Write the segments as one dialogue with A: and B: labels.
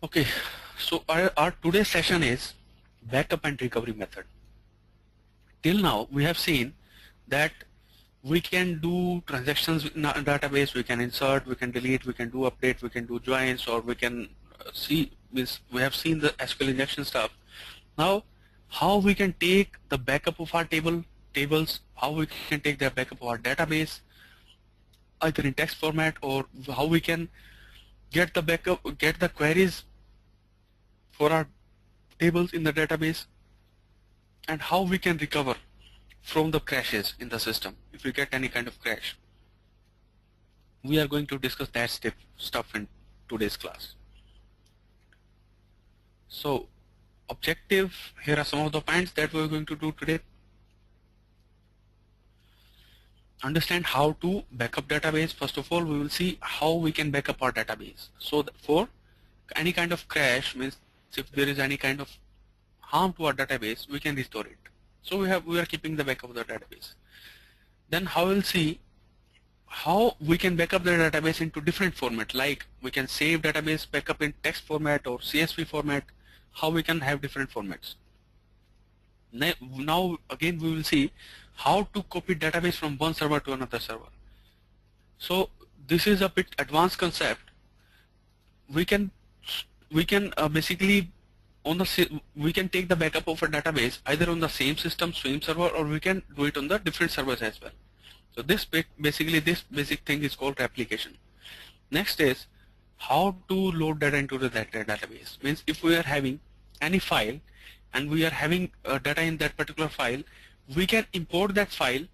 A: Okay, so our today's session is backup and recovery method. Till now we have seen that we can do transactions in a database, we can insert, we can delete, we can do update, we can do joins, or we can we have seen the SQL injection stuff. Now how we can take the backup of our tables, how we can take the backup of our database either in text format, or how we can get the backup, get the queries for our tables in the database, and how we can recover from the crashes in the system if we get any kind of crash. We are going to discuss that stuff in today's class. So objective, here are some of the points that we're going to do today. Understand how to backup database. First of all, we will see how we can backup our database. So for any kind of crash, means if there is any kind of harm to our database, we can restore it. So we are keeping the backup of the database. Then how we'll see how we can backup the database into different format, like we can save database backup in text format or CSV format, how we can have different formats. Now again we will see how to copy database from one server to another server. So this is a bit advanced concept. We can basically we can take the backup of a database either on the same system, same server, or we can do it on the different servers as well. So this basic thing is called replication. Next is how to load data into the database. Means if we are having any file and we are having data in that particular file, we can import that file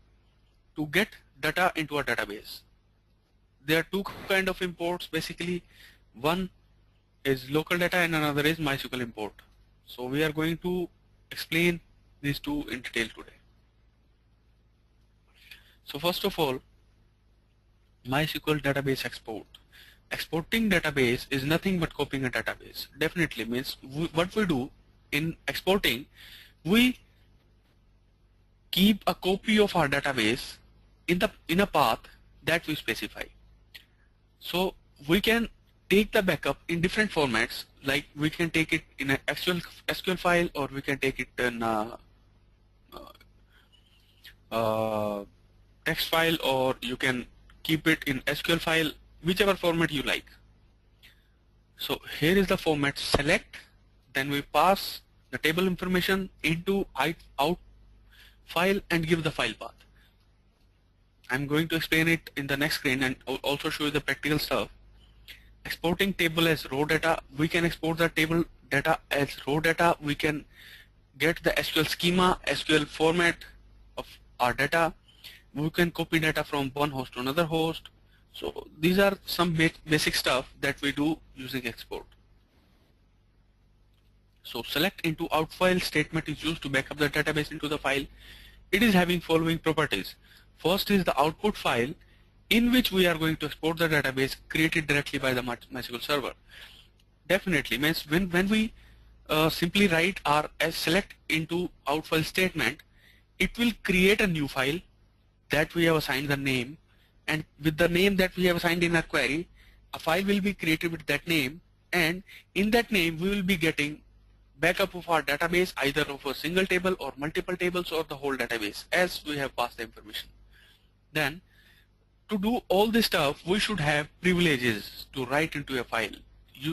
A: to get data into our database. There are two kind of imports basically. One is local data and another is MySQL import. So we are going to explain these two in detail today. So first of all, MySQL database export. Exporting database is nothing but copying a database. Definitely means what we do in exporting, we keep a copy of our database in a path that we specify. So we can take the backup in different formats, like we can take it in an SQL file, or we can take it in a text file, or you can keep it in SQL file, whichever format you like. So here is the format: select, then we pass the table information into OUTFILE and give the file path. I'm going to explain it in the next screen and also show you the practical stuff. Exporting table as raw data, we can export the table data as raw data. We can get the SQL schema, SQL format of our data. We can copy data from one host to another host. So these are some basic stuff that we do using export. So select into OUTFILE statement is used to backup the database into the file. It is having following properties. First is the output file, in which we are going to export the database created directly by the MySQL server. Definitely means when we simply write our select into OUTFILE statement, it will create a new file that we have assigned the name, and with the name that we have assigned in our query, a file will be created with that name, and in that name we will be getting backup of our database either of a single table or multiple tables or the whole database as we have passed the information. Then to do all this stuff, we should have privileges to write into a file.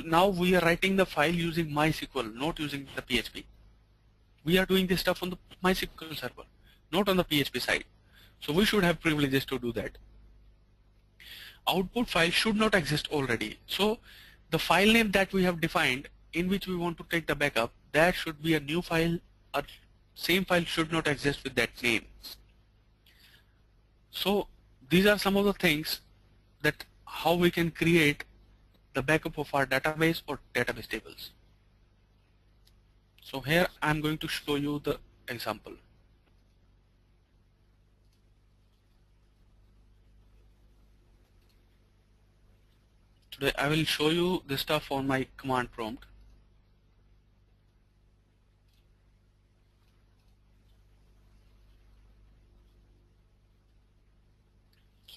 A: Now we are writing the file using MySQL, not using the PHP. We are doing this stuff on the MySQL server, not on the PHP side. So we should have privileges to do that. Output file should not exist already. So the file name that we have defined in which we want to take the backup, that should be a new file. A same file should not exist with that name. So these are some of the things that how we can create the backup of our database or database tables. So here I'm going to show you the example. Today I will show you this stuff on my command prompt.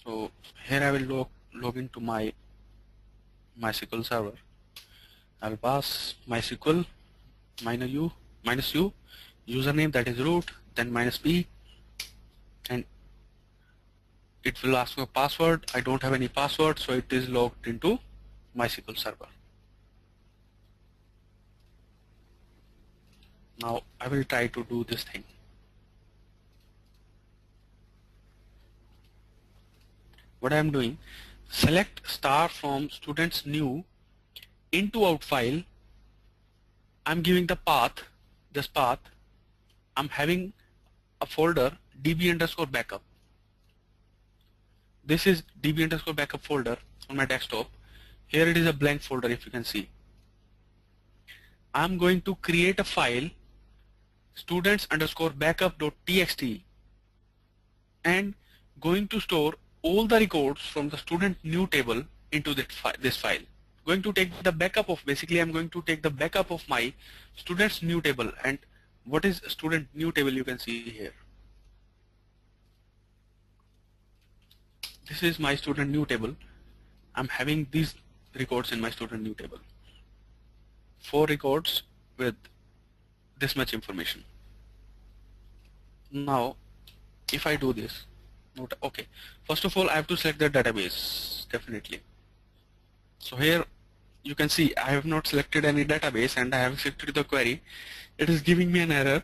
A: So here I will log into my MySQL server, I'll pass MySQL minus u, username that is root, then minus p, and it will ask for password. I don't have any password, so it is logged into MySQL server. Now I will try to do this thing. What I am doing, select star from students new into OUTFILE. I'm giving the path, this path. I'm having a folder db_backup. This is db_backup folder on my desktop. Here it is a blank folder, if you can see. I'm going to create a file students_backup.txt and going to store all the records from the student new table into this file. Going to take the backup of, basically I'm going to take the backup of my students new table. And what is student new table? You can see here. This is my student new table. I'm having these records in my student new table. 4 records with this much information. Now if I do this, okay, first of all I have to select the database, definitely. So here you can see I have not selected any database and I have selected the query. It is giving me an error,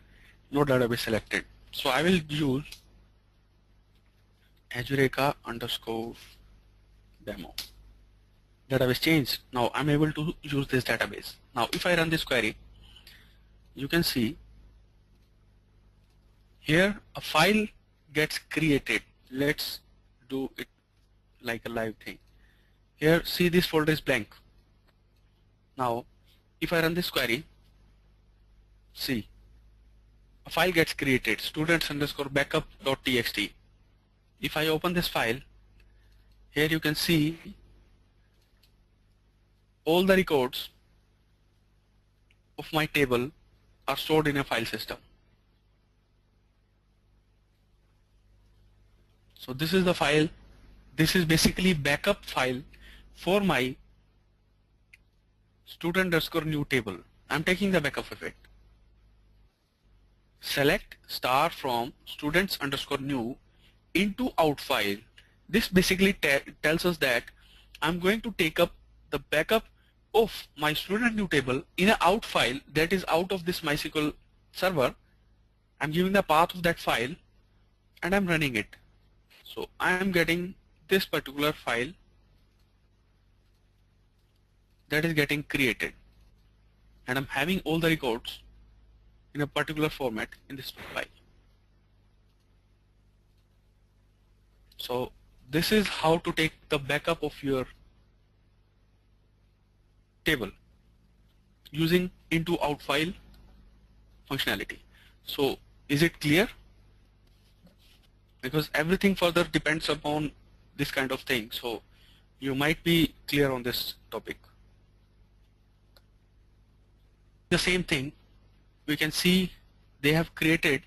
A: no database selected. So I will use Edureka_demo. Database changed. Now I'm able to use this database. Now if I run this query, you can see here a file gets created. Let's do it like a live thing. Here, see, this folder is blank. Now if I run this query, see, a file gets created, students_backup.txt. If I open this file, here you can see all the records of my table are stored in a file system. So this is the file. This is basically backup file for my student_new table. I'm taking the backup of it. Select star from students_new into OUTFILE. This basically tells us that I'm going to take up the backup of my student new table in an out file that is out of this MySQL server. I'm giving the path of that file and I'm running it. So I am getting this particular file that is getting created, and I'm having all the records in a particular format in this file. So this is how to take the backup of your table using into OUTFILE functionality. So is it clear? Because everything further depends upon this kind of thing. So you might be clear on this topic. The same thing, we can see they have created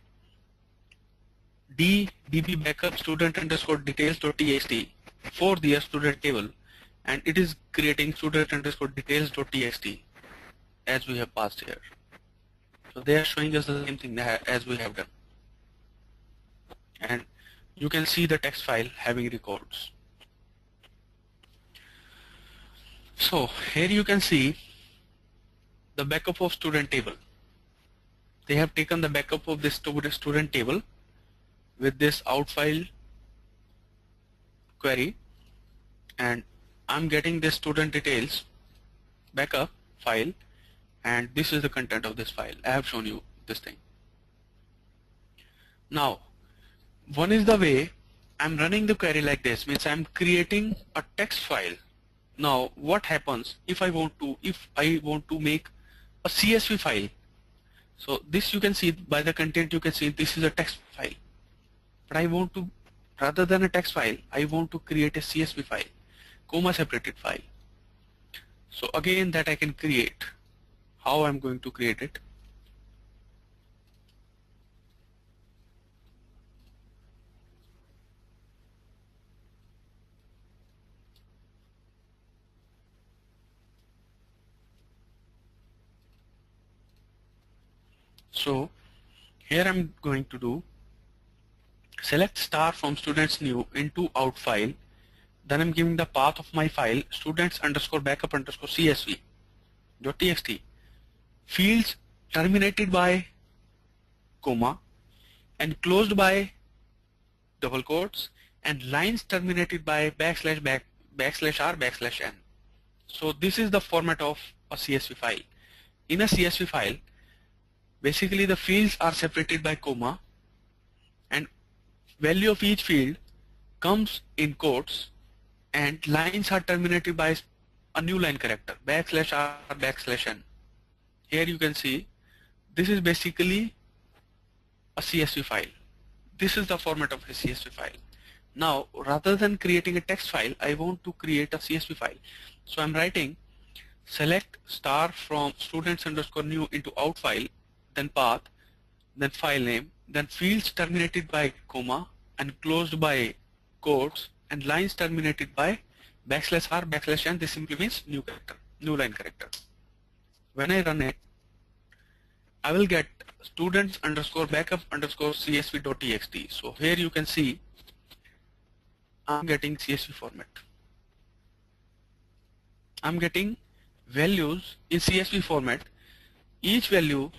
A: DB backup student_details.txt for their student table, and it is creating student_details.txt as we have passed here. So they are showing us the same thing as we have done. And you can see the text file having records. So here you can see the backup of student table. They have taken the backup of this student table with this OUTFILE query, and I'm getting this student details backup file, and this is the content of this file. I have shown you this thing. Now one is the way I'm running the query like this, means I'm creating a text file. Now what happens if I want to make a CSV file? So this you can see by the content, you can see this is a text file, but I want to, rather than a text file, I want to create a CSV file, comma separated file. So again, that I can create. How I'm going to create it? So here I'm going to do select star from students new into out file. Then I'm giving the path of my file students underscore backup underscore csv dot txt. Fields terminated by comma and closed by double quotes, and lines terminated by backslash r backslash n. So this is the format of a CSV file. In a CSV file, basically the fields are separated by comma and value of each field comes in quotes, and lines are terminated by a new line character backslash r backslash n. Here you can see this is basically a CSV file. This is the format of a CSV file. Now rather than creating a text file, I want to create a CSV file. So I'm writing select star from students underscore new into out file, then path, then file name, then fields terminated by comma and closed by quotes, and lines terminated by backslash r backslash n. This simply means new character, new line character. When I run it, I will get students underscore backup underscore csv.txt. So here you can see I'm getting CSV format. I'm getting values in CSV format. Each value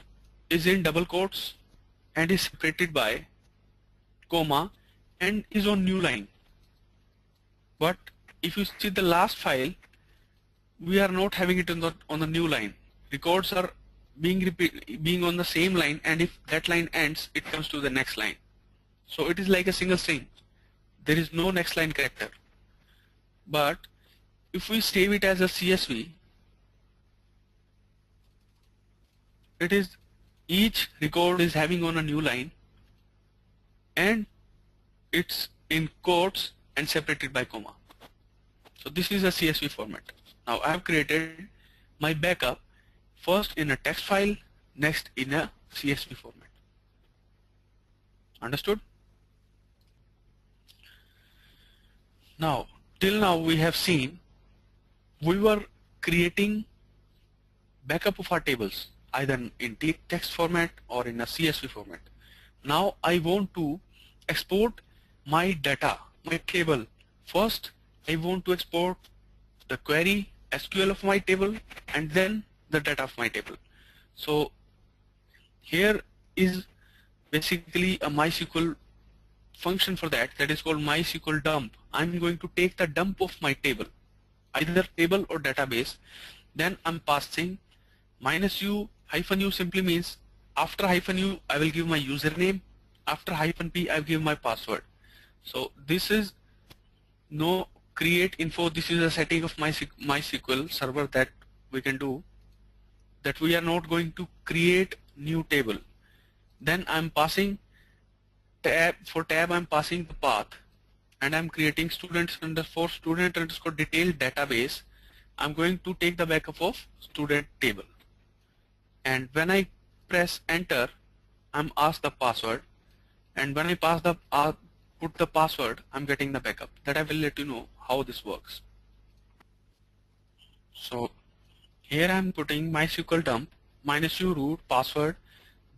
A: is in double quotes and is separated by comma and is on new line. But if you see the last file, we are not having it on the new line. Records are being on the same line, and if that line ends, it comes to the next line. So it is like a single string. There is no next line character. But if we save it as a CSV, it is each record is having on a new line and it's in quotes and separated by comma. So this is a CSV format. Now I have created my backup first in a text file, next in a CSV format. Understood? Now, till now we have seen we were creating backup of our tables either in text format or in a CSV format. Now I want to export my data, my table. First I want to export the query SQL of my table and then the data of my table. So here is basically a MySQL function for that is called MySQL dump. I'm going to take the dump of my table, either table or database. Then I'm passing -u -u simply means after -u I will give my username, after -p I will give my password. So this is no create info. This is a setting of MySQL server that we can do, that we are not going to create new table. Then I'm passing tab. For tab I'm passing the path, and I'm creating student underscore detailed database. I'm going to take the backup of student table, and when I press enter, I'm asked the password, and when I pass the put the password, I'm getting the backup. That I will let you know how this works. So here I'm putting MySQL dump -u root password,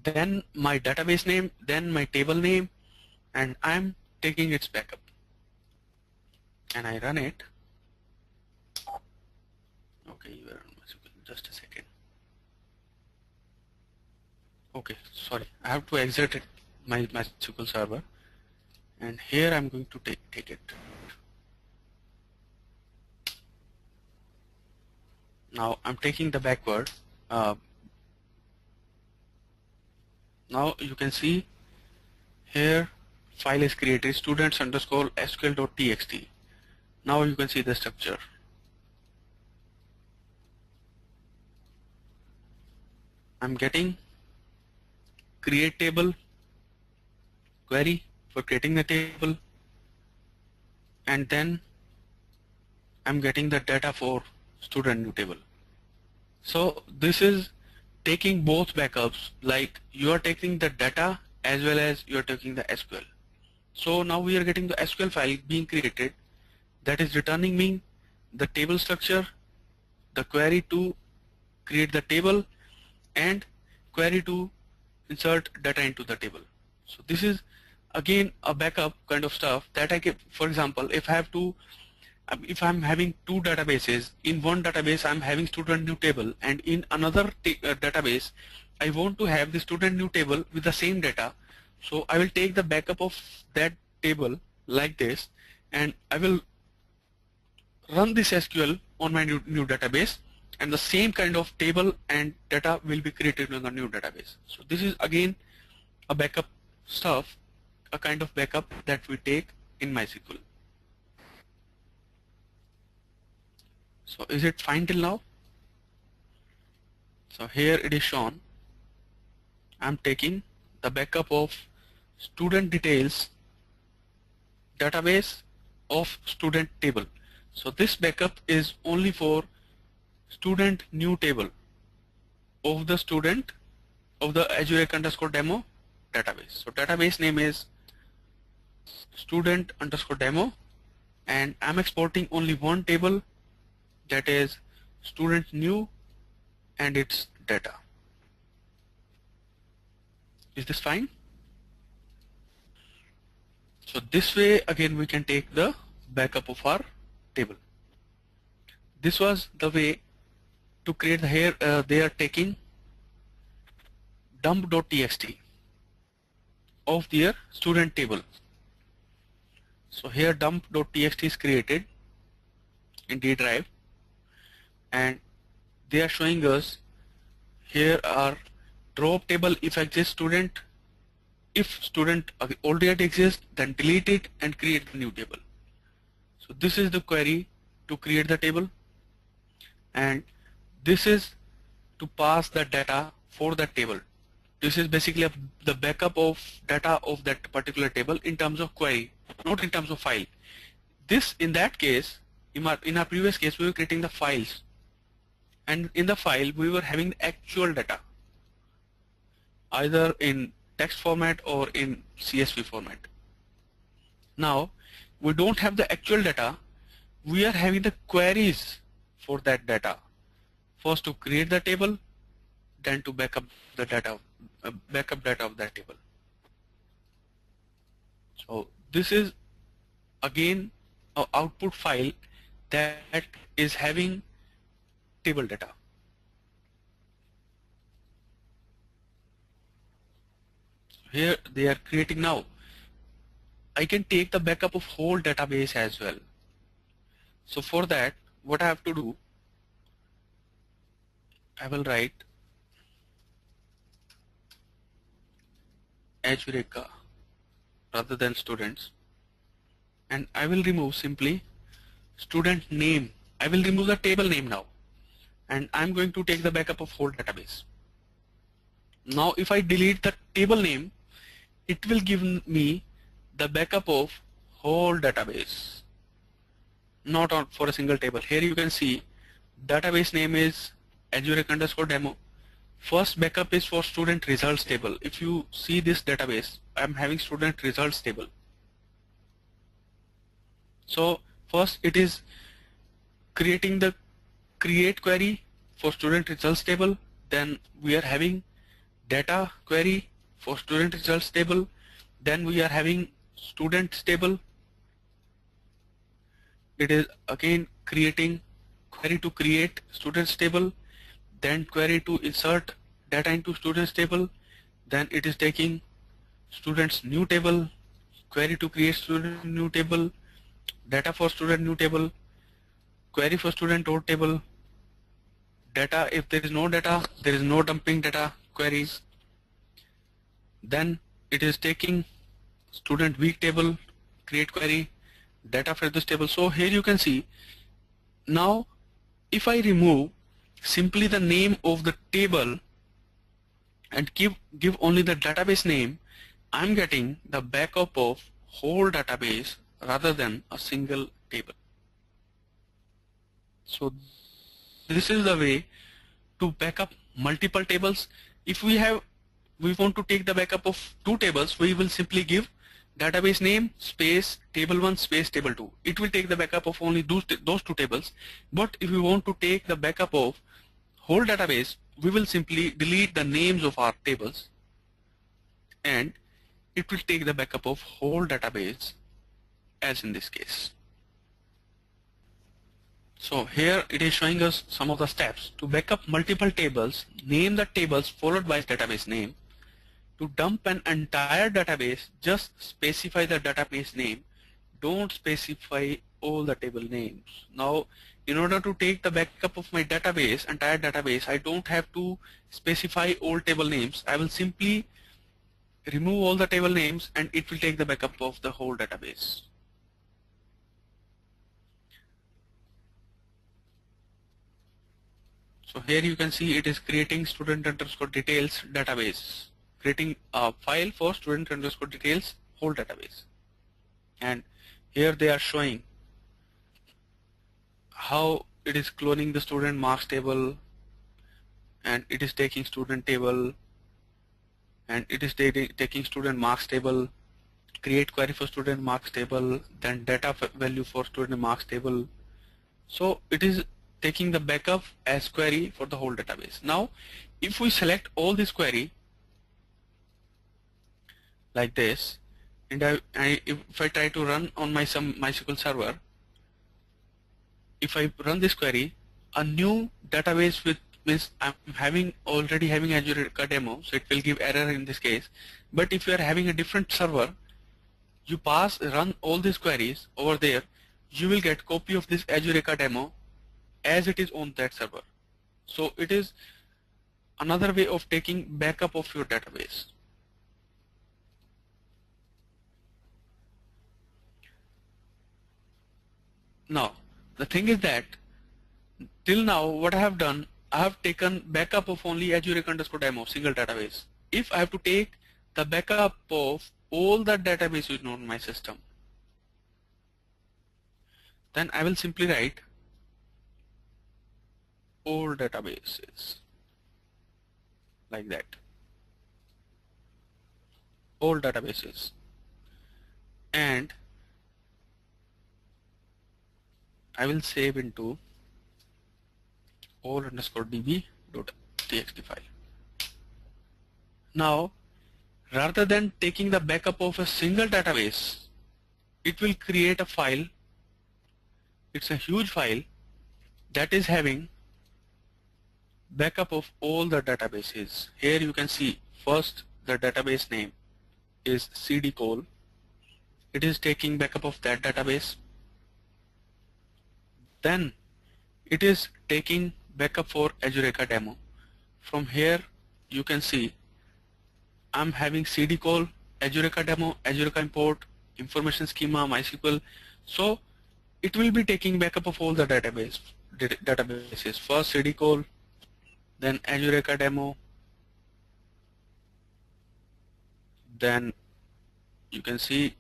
A: then my database name, then my table name, and I'm taking its backup. And I run it. Okay, you are on MySQL. Just a second. Okay, sorry, I have to exit my MySQL server, and here I'm going to take it. Now I'm taking the backward. Now you can see here file is created students underscore SQL.txt. Now you can see the structure. I'm getting create table, query for creating the table, and then I'm getting the data for student new table. So this is taking both backups, like you are taking the data as well as you are taking the SQL. So now we are getting the SQL file being created that is returning me the table structure, the query to create the table, and query to insert data into the table. So this is again a backup kind of stuff that I can, for example, if I'm having two databases, in one database I'm having student new table, and in another database I want to have the student new table with the same data. So I will take the backup of that table like this, and I will run this SQL on my new database, and the same kind of table and data will be created in the new database. So this is again a backup stuff, a kind of backup that we take in MySQL. So is it fine till now? So here it is shown. I'm taking the backup of student details database of student table. So this backup is only for student new table of the student of the Edureka_demo database. So database name is student_demo, and I'm exporting only one table, that is student new and its data. Is this fine? So this way again we can take the backup of our table. This was the way to create the here they are taking dump.txt of their student table. So here dump.txt is created in D drive, and they are showing us here are drop table if exists student. If student already exists, then delete it and create the new table. So this is the query to create the table, and this is to pass the data for that table. This is basically the backup of data of that particular table in terms of query, not in terms of file. This, in that case, in our previous case, we were creating the files, and in the file we were having the actual data, either in text format or in CSV format. Now we don't have the actual data, we are having the queries for that data. First to create the table, then to backup the data, backup data of that table. So this is again an output file that is having table data. Here they are creating now. I can take the backup of whole database as well. So for that, what I have to do, I will write Edureka rather than students, and I will remove simply student name. I will remove the table name now, and I'm going to take the backup of whole database. Now if I delete the table name, it will give me the backup of whole database, not on for a single table. Here you can see database name is Edureka_demo. First backup is for student results table. If you see this database, I'm having student results table. So first it is creating the create query for student results table, then we are having data query for student results table, then we are having students table. It is again creating query to create students table, then query to insert data into students table, then it is taking students new table, query to create student new table, data for student new table, query for student old table, data if there is no data, there is no dumping data queries, then it is taking student week table, create query, data for this table. So here you can see now if I remove simply the name of the table and give only the database name, I'm getting the backup of whole database rather than a single table. So this is the way to backup multiple tables. If we want to take the backup of two tables, we will simply give database name space table1 space table2. It will take the backup of only those two tables. But if we want to take the backup of whole database, we will simply delete the names of our tables and it will take the backup of whole database as in this case. So here it is showing us some of the steps. To backup multiple tables, name the tables followed by database name. To dump an entire database, just specify the database name. Don't specify all the table names. Now, in order to take the backup of my database, entire database, I don't have to specify all table names. I will simply remove all the table names and it will take the backup of the whole database. So here you can see it is creating student underscore details database, creating a file for student underscore details whole database. And here they are showing how it is cloning the student marks table, and it is taking student table, and it is taking student marks table, create query for student marks table, then data value for student marks table. So it is taking the backup as query for the whole database. Now if we select all this query like this, and if I try to run on my MySQL server, if I run this query, a new database with means I'm already having Edureka demo, so it will give error in this case. But if you are having a different server, you run all these queries over there, you will get copy of this Edureka demo as it is on that server. So it is another way of taking backup of your database. Now the thing is that till now what I have done, I have taken backup of only Edureka underscore demo single database. If I have to take the backup of all the databases on my system, then I will simply write all databases like that, all databases, and I will save into all underscore db.txt file. Now rather than taking the backup of a single database, it will create a file. It's a huge file that is having backup of all the databases. Here you can see first the database name is cdcol. It is taking backup of that database. Then it is taking backup for Edureka demo. From here you can see I'm having cdcol, Edureka demo, Edureka import, information schema, MySQL. So it will be taking backup of all the databases. First cdcol, then Edureka demo, then you can see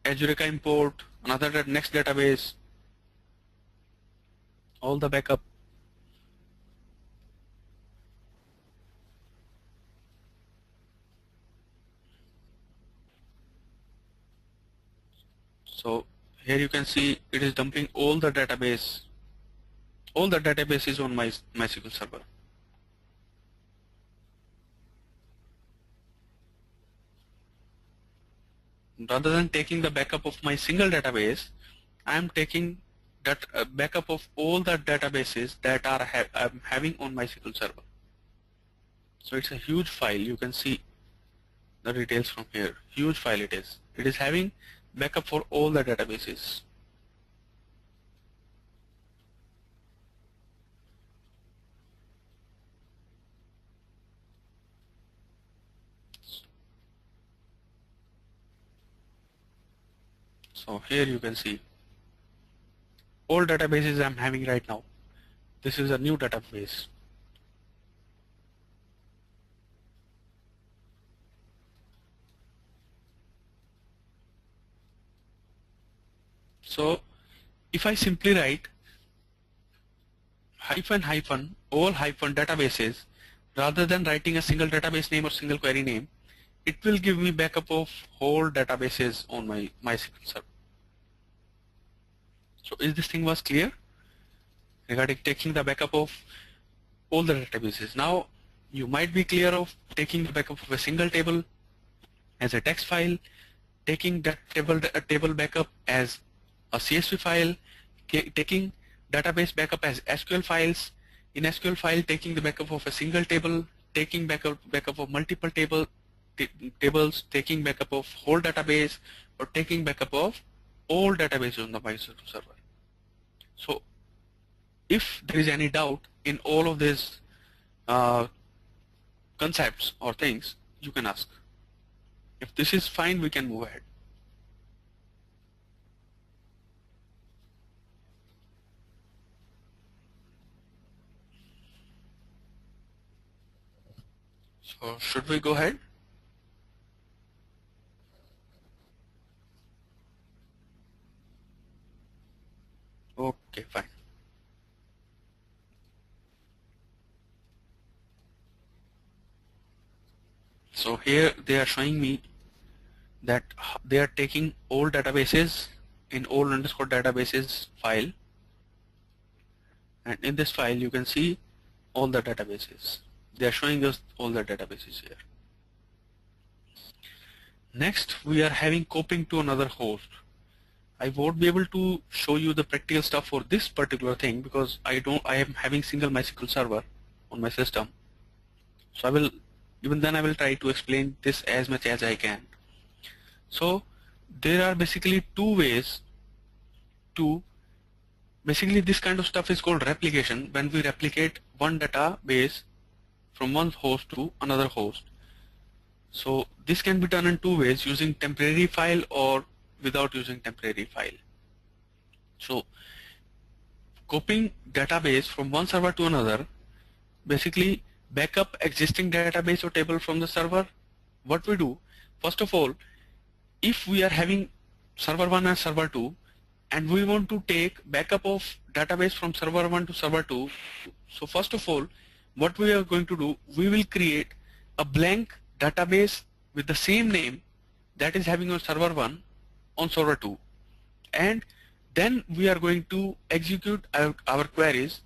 A: Edureka import, another next database, all the backup. So here you can see it is dumping all the database. All the database is on my MySQL server. Rather than taking the backup of my single database, I am taking that backup of all the databases that I'm having on MySQL server. So it's a huge file. You can see the details from here. Huge file it is. It is having backup for all the databases. So here you can see all databases I'm having right now. This is a new database. So if I simply write hyphen all hyphen databases, rather than writing a single database name or single query name, it will give me backup of whole databases on my MySQL server. So is this thing was clear regarding taking the backup of all the databases? Now you might be clear of taking the backup of a single table, as a text file, taking that table backup as a CSV file, taking database backup as SQL files, in SQL file taking the backup of a single table, taking backup of multiple tables, taking backup of whole database, or taking backup of all databases on the MySQL server. So if there is any doubt in all of these concepts or things, you can ask. If this is fine, we can move ahead. So should we go ahead? Okay, fine. So here they are showing me that they are taking all databases in all_databases file, and in this file you can see all the databases. They are showing us all the databases here. Next, we are having copying to another host. I won't be able to show you the practical stuff for this particular thing because I am having single MySQL server on my system. So I will try to explain this as much as I can. So there are basically two ways to, basically this kind of stuff is called replication, when we replicate one database from one host to another host. So this can be done in two ways, using temporary file or without using temporary file. So copying database from one server to another, basically backup existing database or table from the server. What we do, first of all, if we are having server 1 and server 2 and we want to take backup of database from server 1 to server 2, so first of all what we are going to do, we will create a blank database with the same name that is having on server 1 on server 2, and then we are going to execute our queries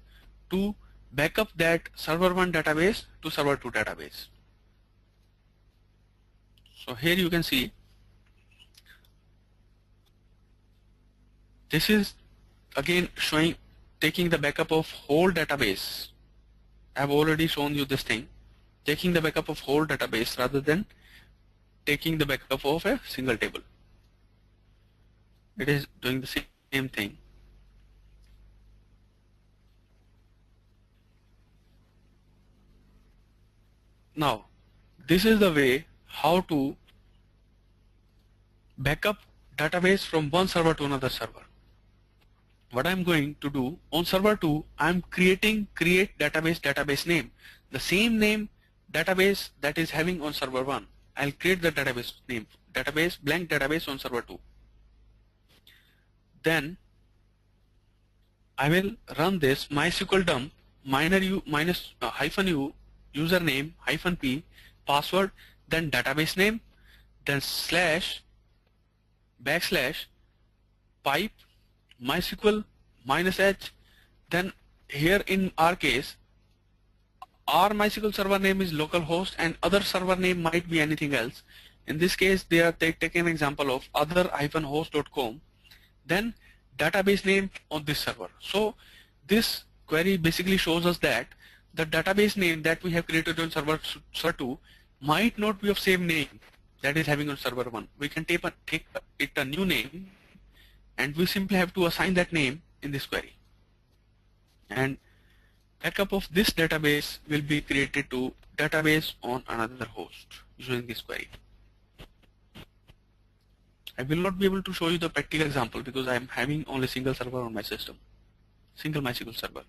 A: to backup that server 1 database to server 2 database. So here you can see this is again showing taking the backup of whole database. I have already shown you this thing, taking the backup of whole database rather than taking the backup of a single table. It is doing the same thing. Now this is the way how to backup database from one server to another server. What I'm going to do, on server 2 I'm creating create database name, the same name database that is having on server 1. I'll create the database name, blank database on server 2. Then I will run this MySQL dump -u username -p password, then database name, then / pipe MySQL -h. Then here in our case, our MySQL server name is localhost and other server name might be anything else. In this case they are taking an example of other-host.com, then database name on this server. So this query basically shows us that the database name that we have created on server 2 might not be of same name that is having on server 1. We can take it a new name and we simply have to assign that name in this query, and backup of this database will be created to database on another host using this query. I will not be able to show you the practical example because I am having only single server on my system, single MySQL server.